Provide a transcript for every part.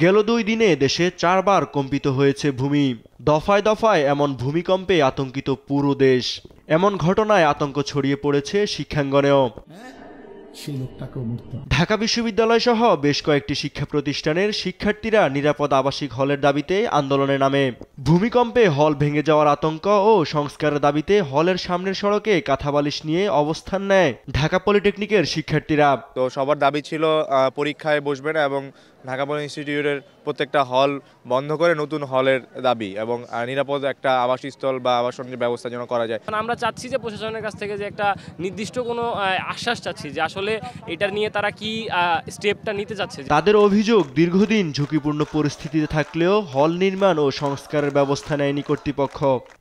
গেল 2 দিনে দেশে 4 বার কম্পিত হয়েছে ভূমি। দফায় দফায় এমন ভূমিকম্পে আতঙ্কিত পুরো দেশ। এমন ঘটনায় আতঙ্ক ছড়িয়ে পড়েছে শিক্ষাঙ্গনেও। ঢাকা বিশ্ববিদ্যালয় সহ বেশ কয়েকটি শিক্ষা প্রতিষ্ঠানের শিক্ষার্থীরা নিরাপদ আবাসিক হলের দাবিতে আন্দোলনে নামে। ভূমিকম্পে হল ভেঙে যাওয়ার আতঙ্ক ও সংস্কারের দাবিতে হলের সামনের সড়কে কাঁথাবালিশ নিয়ে অবস্থান নেয় ঢাকা পলিটেকনিকের শিক্ষার্থীরা। তো সবার দাবি ছিল পরীক্ষায় বসবে না এবং ঢাকা পলি ইনস্টিটিউটের প্রত্যেকটা হল বন্ধ করে নতুন হলের দাবি এবং নিরাপদ একটা আবাসস্থল বা আবাসনের ব্যবস্থা যেন করা যায়। আমরা চাচ্ছি যে প্রশাসনের কাছ থেকে যে একটা নির্দিষ্ট কোনো আশ্বাস চাচ্ছি যে আসলে এটা নিয়ে তারা কি স্টেপটা নিতে যাচ্ছে। তাদের অভিযোগ, দীর্ঘদিন ঝুঁকিপূর্ণ পরিস্থিতিতে থাকলেও হল নির্মাণ ও সংস্কারের ব্যবস্থা নেয়নি কর্তৃপক্ষ।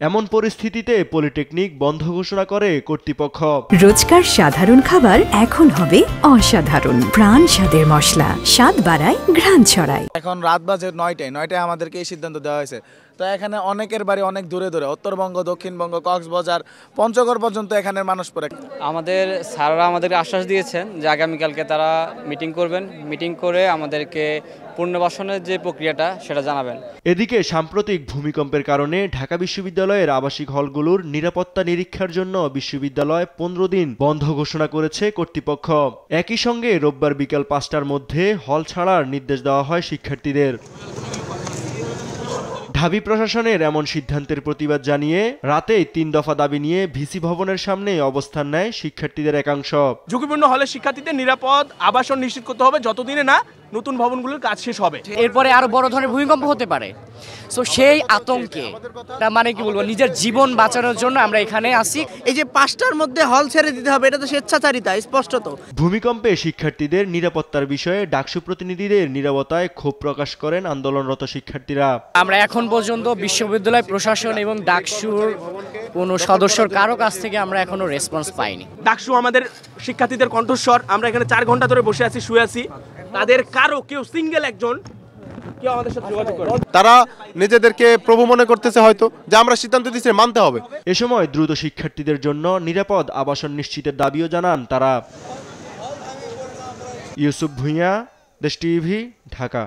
এমন পরিস্থিতিতে পলিটেকনিক বন্ধ ঘোষণা করে কর্তৃপক্ষ। রোজকার সাধারণ খাবার এখন হবে অসাধারণ। প্রাণ স্বাদের মশলা, স্বাদ বাড়ায়, ঘ্রাণ ছড়ায়। এখন রাত বাজে 9টায় আমাদেরকে এই সিদ্ধান্ত দেওয়া হয়েছে। তো এখানে অনেকের বাড়ি অনেক দূরে দূরে, উত্তরবঙ্গ, দক্ষিণবঙ্গ, কক্সবাজার, পঞ্চগড় পর্যন্ত এখানের মানুষ পড়ে। আমাদের স্যাররা আমাদেরকে আশ্বাস দিয়েছেন যে আগামীকালকে তারা মিটিং করবেন, মিটিং করে আমাদেরকে পুনর্বাসনের যে প্রক্রিয়াটা সেটা জানাবেন। এদিকে সাম্প্রতিক ভূমিকম্পের কারণে ঢাকা বিশ্ববিদ্যালয়ের আবাসিক হলগুলোর নিরাপত্তা নিরীক্ষার জন্য বিশ্ববিদ্যালয় 15 দিন বন্ধ ঘোষণা করেছে কর্তৃপক্ষ। একই সঙ্গে রোববার বিকেল 5টার মধ্যে হল ছাড়ার নির্দেশ দেওয়া হয় শিক্ষার্থীদের। ঢাবি প্রশাসনের এমন সিদ্ধান্তের প্রতিবাদ জানিয়ে রাতেই 3 দফা দাবি নিয়ে ভিসি ভবনের সামনে অবস্থান নেয় শিক্ষার্থীদের একাংশ। ঝুঁকিপূর্ণ হলে শিক্ষার্থীদের নিরাপদ আবাসন নিশ্চিত করতে হবে যতদিনে না নতুন ভবনগুলোর কাজ শেষ হবে। এরপরে আরো বড় ধরনের ভূমিকম্প হতে পারে। সো সেই আতঙ্কে মানে কি বলবো, নিজের জীবন বাঁচানোর জন্য আমরা এখানে আসি। এই যে 5টার মধ্যে হল ছেড়ে দিতে হবে, এটা তো স্বেচ্ছাচারিতা স্পষ্টত। ভূমিকম্পে শিক্ষার্থীদের নিরাপত্তার বিষয়ে ডাকসু প্রতিনিধিদের নীরবতায় ক্ষোভ প্রকাশ করেন আন্দোলনরত শিক্ষার্থীরা। আমরা এখন পর্যন্ত বিশ্ববিদ্যালয় প্রশাসন এবং ডাকসুর কোনো সদস্যর কারো কাছ থেকে আমরা এখনো রেসপন্স পাইনি। ডাকসু আমাদের শিক্ষার্থীদের কণ্ঠস্বর। আমরা এখানে 4 ঘন্টা ধরে বসে আছি, শুয়ে আছি। তাদের কারো কেউ সিঙ্গেল একজন কেউ আমাদের সাথে যোগাযোগ করে। তারা নিজেদেরকে প্রভু মনে করতেছে হয়তো, যে আমরা সিদ্ধান্ত দিচ্ছি মানতে হবে। এ সময় দ্রুত শিক্ষার্থীদের জন্য নিরাপদ আবাসন নিশ্চিতের দাবিও জানান তারা। ইউসুফ ভুঁইয়া, দেশ টিভি, ঢাকা।